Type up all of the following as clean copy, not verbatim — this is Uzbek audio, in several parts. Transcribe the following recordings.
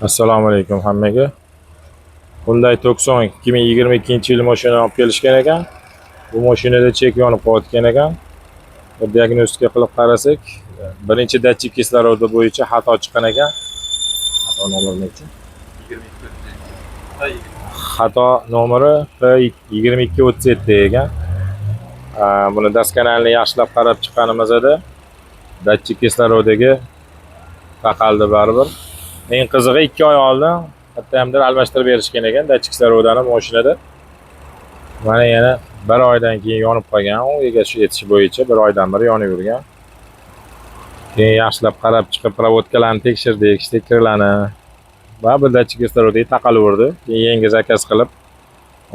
Assalomu alaykum hammaga. Hyundai Tucson 2022-yil mashinani olib kelishgan ekan. Bu mashinada chek yonib qolayotgan ekan. Bir diagnostika qilib qarasak, birinchi datchik kislorodda bo'yicha xato chiqqan ekan. Xato nomeri necha? 2237. Xato nomeri P2237 ekan. Buni daskanalni yaxshilab qarab chiqqanimizda datchik kislorodiga taqaldi baribir. Eng qizig'i 2 oy oldin hattodir almashtirib berishgan ekan datchik kislorodani mashinada. Mana yana 1 oydan keyin yonib qolgan. U egash etishi bo'yicha 1 oydan beri yonib yurgan. Keyin yaxshilab qarab chiqib provodkalarni tekshirdik, stikerlarni va bu datchik kislorodiga taqalaverdi. Keyin yangi zakaz qilib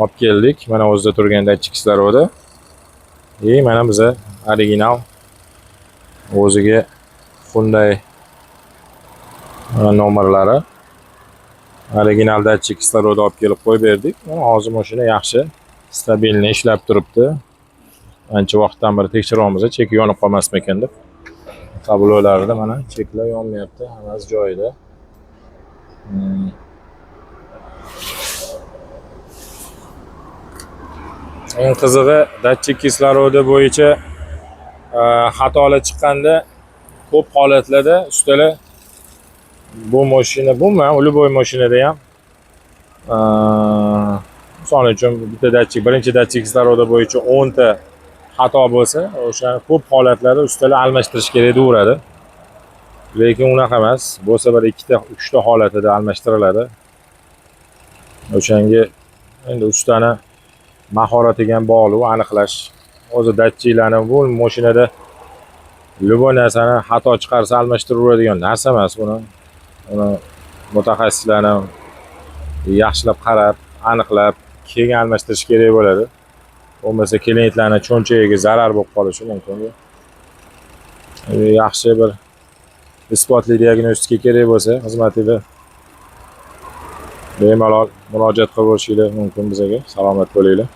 olib keldik. Mana o'zida turgan datchik kislorodi. Mana biza original o'ziga Hyundai nomerlari original datchik kislorodi olib kelib qo'yib berdik. Hozir mashina yaxshi, stabilni ishlab turibdi. Ancha vaqtdan beri tekshiryapmiz, chek yonib qolmasmikan deb. Tablolarida mana cheklar yonmayapti, hammasi joyida. Eng qizig'i datchik kislorodi bo'yicha xatolar chiqqanda ko'p holatlarda ustalar bu mashina любой mashinada ham misol uchun bitta datchik, birinchi datchik kislorodi bo'yicha 10 ta xato bo'lsa, o'sha ko'p holatlarda ustalar almashtirish kerak deyaveradi. Lekin unaqa emas. Bo'lsa bir 2 ta, 3 ta holatida almashtiriladi. O'shanga endi ustani mahoratiga ham bog'liq aniqlash. O'zi datchiklarni bu mashinada любой narsani xato chiqarsa almashtiraveradigan narsa emas buni. Uni mutaxassislarni yaxshilab qarab, aniqlab, keyin almashtirish kerak bo'ladi. Bo'lmasa klientlarning cho'nchagiga zarar bo'lib qolishi mumkin. Yaxshi bir isbotli diagnostika kerak bo'lsa, xizmatida bemalol murojaat qilib o'tishingiz mumkin bizga. Salomat bo'linglar.